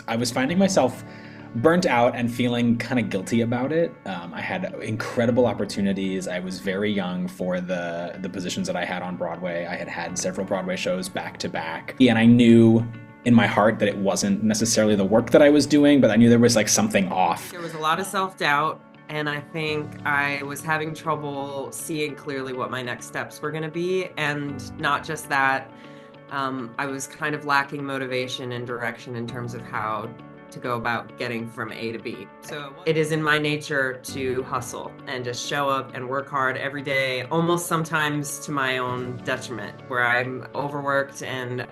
I was finding myself burnt out and feeling kind of guilty about it. I had incredible opportunities. I was very young for the positions that I had on Broadway. I had several Broadway shows back to back. And I knew in my heart that it wasn't necessarily the work that I was doing, but I knew there was like something off. There was a lot of self-doubt, and I think I was having trouble seeing clearly what my next steps were going to be. And not just that, I was kind of lacking motivation and direction in terms of how to go about getting from A to B. So it is in my nature to hustle and just show up and work hard every day, almost sometimes to my own detriment, where I'm overworked and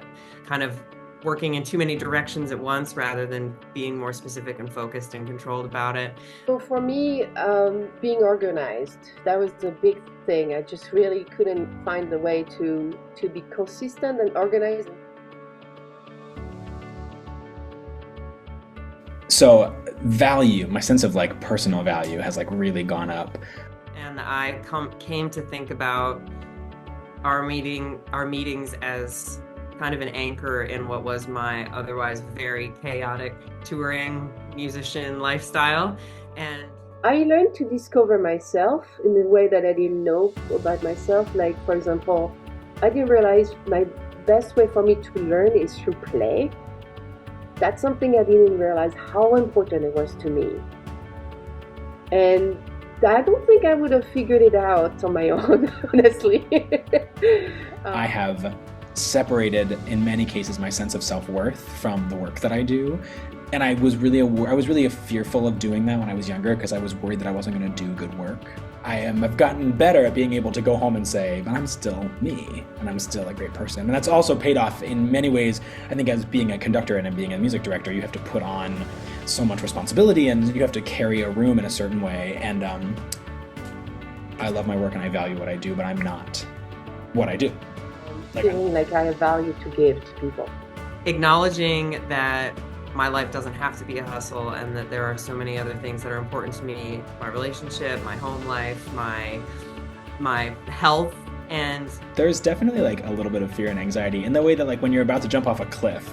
kind of working in too many directions at once rather than being more specific and focused and controlled about it. So for me, being organized, that was the big thing. I just really couldn't find the way to be consistent and organized. So value, my sense of like personal value has like really gone up. And I came to think about our meetings as kind of an anchor in what was my otherwise very chaotic touring musician lifestyle. And I learned to discover myself in a way that I didn't know about myself. Like, for example, I didn't realize my best way for me to learn is through play. That's something I didn't realize how important it was to me. And I don't think I would have figured it out on my own, honestly. I have separated, in many cases, my sense of self-worth from the work that I do. And I was really fearful of doing that when I was younger because I was worried that I wasn't going to do good work. I've gotten better at being able to go home and say, but I'm still me, and I'm still a great person. And that's also paid off in many ways. I think as being a conductor and being a music director, you have to put on so much responsibility and you have to carry a room in a certain way. And I love my work and I value what I do, but I'm not what I do. Feeling like I have value to give to people. Acknowledging that my life doesn't have to be a hustle and that there are so many other things that are important to me, my relationship, my home life, my health. And there's definitely like a little bit of fear and anxiety in the way that like when you're about to jump off a cliff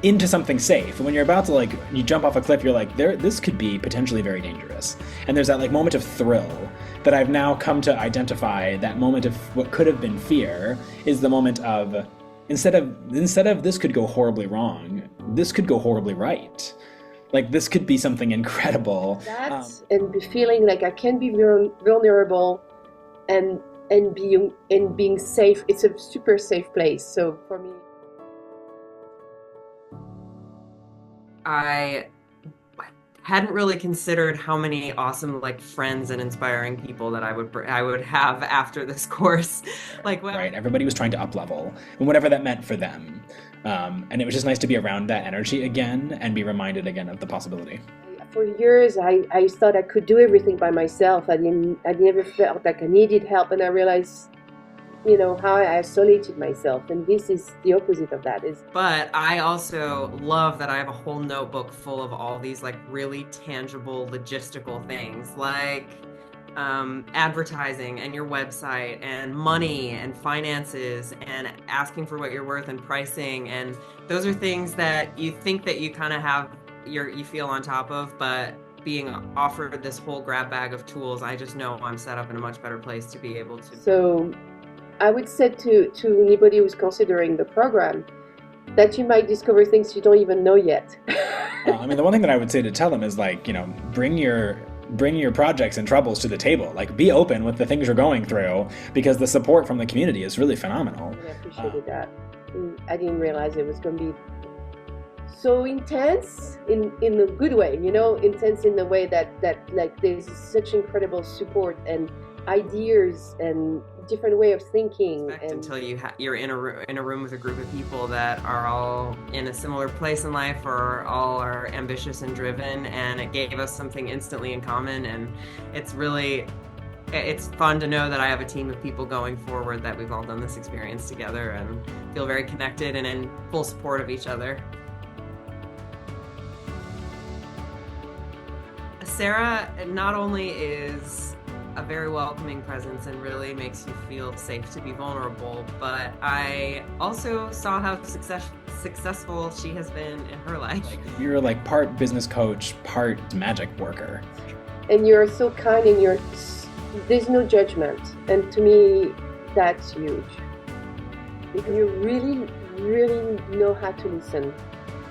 into something safe, and when you're about to you jump off a cliff, you're like, this could be potentially very dangerous. And there's that like moment of thrill that I've now come to identify. That moment of what could have been fear is the moment of instead of this could go horribly wrong, this could go horribly right. Like this could be something incredible. And be feeling like I can be vulnerable and being safe. It's a super safe place. So for me, I hadn't really considered how many awesome friends and inspiring people that I would have after this course. Right, everybody was trying to up level and whatever that meant for them. And it was just nice to be around that energy again and be reminded again of the possibility. For years, I thought I could do everything by myself. I never felt like I needed help, and I realized, how I isolated myself, and this is the opposite of that. But I also love that I have a whole notebook full of all these really tangible logistical things like advertising and your website and money and finances and asking for what you're worth and pricing, and those are things that you think that you kind of have you feel on top of, but being offered this whole grab bag of tools, I just know I'm set up in a much better place to be able to. So I would say to anybody who's considering the program that you might discover things you don't even know yet. The one thing that I would say to tell them is bring your projects and troubles to the table. Be open with the things you're going through, because the support from the community is really phenomenal. I appreciated that. I didn't realize it was going to be so intense in a good way, intense in the way that there's such incredible support and ideas and different way of thinking. Until you're in a room with a group of people that are all in a similar place in life, or all are ambitious and driven, and it gave us something instantly in common. And it's fun to know that I have a team of people going forward that we've all done this experience together and feel very connected and in full support of each other. Sarah not only is a very welcoming presence and really makes you feel safe to be vulnerable, but I also saw how successful she has been in her life. Like, you're like part business coach, part magic worker. And you're so kind, and there's no judgment. And to me, that's huge. If you really, really know how to listen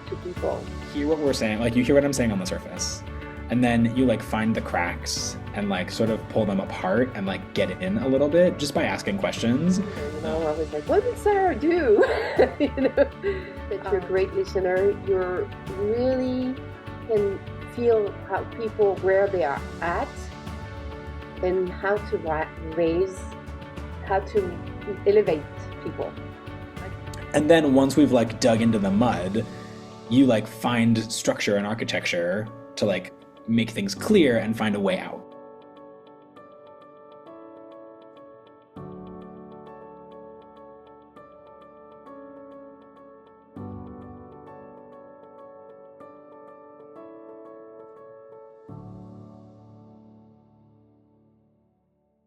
to people. Hear what we're saying, like you hear what I'm saying on the surface. And then you like find the cracks and like sort of pull them apart and like get in a little bit just by asking questions. You know, I was like, what did Sarah do? You know, that you're a great listener. You're really can feel how people, where they are at, and how to how to elevate people. And then once we've like dug into the mud, you like find structure and architecture to like make things clear and find a way out.